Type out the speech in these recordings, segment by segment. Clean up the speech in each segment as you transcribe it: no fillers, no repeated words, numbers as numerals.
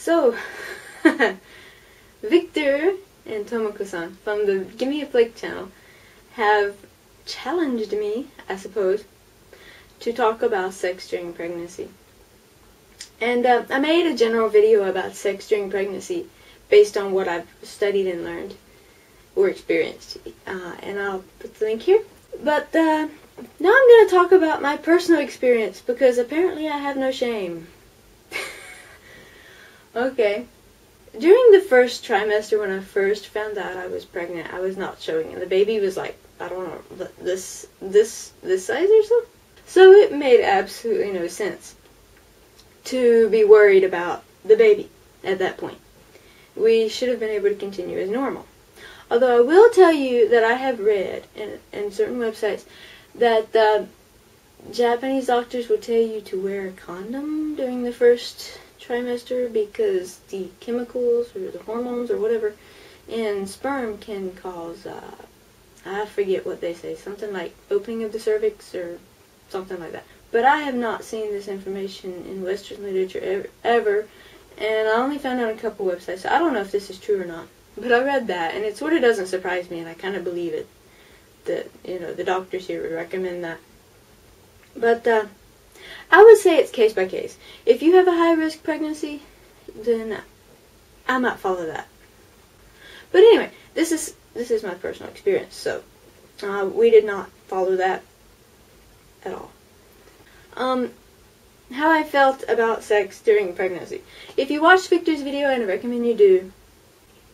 So, Victor and Tomoko-san from the Gimme a Flake channel have challenged me, I suppose, to talk about sex during pregnancy. And I made a general video about sex during pregnancy based on what I've studied and learned or experienced. And I'll put the link here. But now I'm going to talk about my personal experience because apparently I have no shame. Okay. During the first trimester, when I first found out I was pregnant, I was not showing, and the baby was like, I don't know, this size or so. So it made absolutely no sense to be worried about the baby at that point. We should have been able to continue as normal. Although I will tell you that I have read in certain websites that Japanese doctors will tell you to wear a condom during the first trimester because the chemicals or the hormones or whatever in sperm can cause, I forget what they say, something like opening of the cervix or something like that. But I have not seen this information in Western literature ever, and I only found it on a couple websites, so I don't know if this is true or not. But I read that, and it sort of doesn't surprise me, and I kind of believe it, that, you know, the doctors here would recommend that. But, I would say it's case by case. If you have a high-risk pregnancy, then I might follow that. But anyway, this is my personal experience, so we did not follow that at all. How I felt about sex during pregnancy. If you watched Victor's video, and I recommend you do,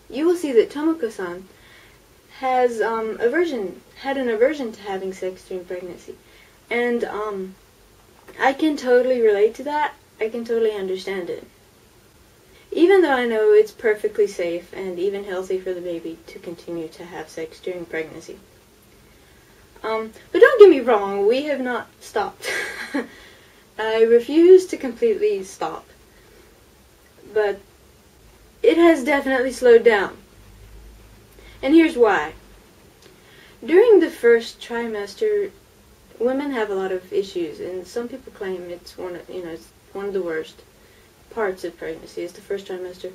you will see that Tomoko-san has had an aversion to having sex during pregnancy. And I can totally relate to that. I can totally understand it. Even though I know it's perfectly safe and even healthy for the baby to continue to have sex during pregnancy. But don't get me wrong, we have not stopped. I refuse to completely stop. But it has definitely slowed down. And here's why. During the first trimester, women have a lot of issues, and some people claim it's one of the worst parts of pregnancy is the first trimester,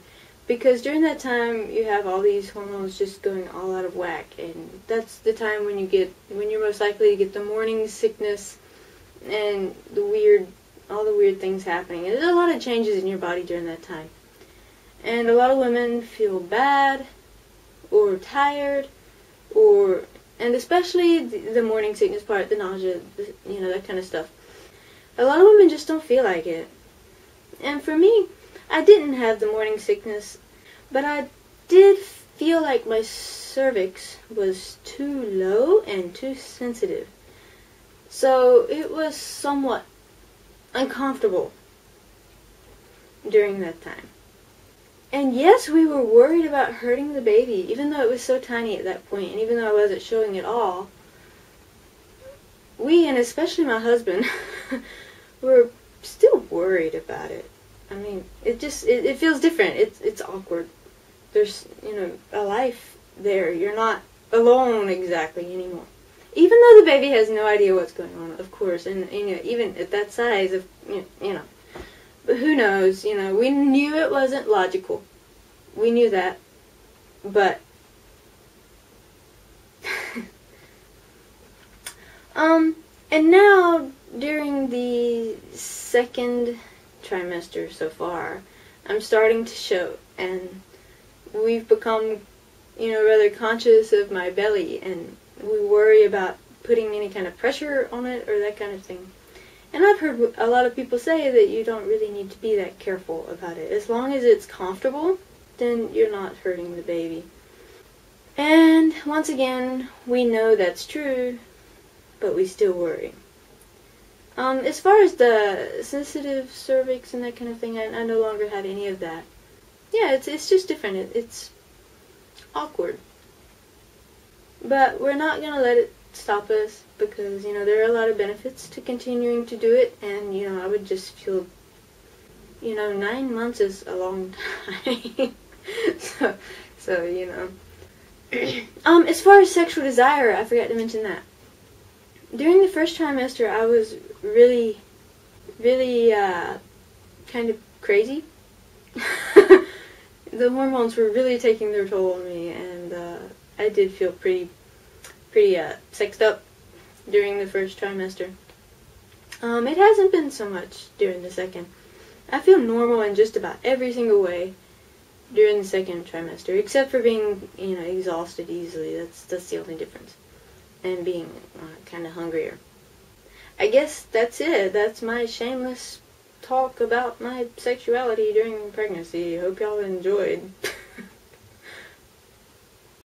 because during that time you have all these hormones just going all out of whack, and that's the time when you're most likely to get the morning sickness and all the weird things happening. And there's a lot of changes in your body during that time, and a lot of women feel bad or tired and especially the morning sickness part, the nausea, that kind of stuff. A lot of women just don't feel like it. And for me, I didn't have the morning sickness, but I did feel like my cervix was too low and too sensitive. So it was somewhat uncomfortable during that time. And yes, we were worried about hurting the baby, even though it was so tiny at that point, and even though I wasn't showing it all. We, and especially my husband, were still worried about it. I mean, it feels different. It's awkward. There's, a life there. You're not alone exactly anymore. Even though the baby has no idea what's going on, of course, and, even at that size, but who knows, we knew it wasn't logical. We knew that. But, and now, during the second trimester so far, I'm starting to show, and we've become, rather conscious of my belly, and we worry about putting any kind of pressure on it or that kind of thing. And I've heard a lot of people say that you don't really need to be that careful about it. As long as it's comfortable, then you're not hurting the baby. And once again, we know that's true, but we still worry. As far as the sensitive cervix and that kind of thing, I no longer have any of that. Yeah, it's just different. It's awkward. But we're not going to let it stop us, because, there are a lot of benefits to continuing to do it, and, I would just feel, 9 months is a long time. so, as far as sexual desire, I forgot to mention that. During the first trimester, I was really, really, kind of crazy. the hormones were really taking their toll on me, and I did feel pretty sexed up during the first trimester. It hasn't been so much during the second. I feel normal in just about every single way during the second trimester, except for being, exhausted easily. That's the only difference. And being kind of hungrier. I guess that's it. That's my shameless talk about my sexuality during pregnancy. Hope y'all enjoyed.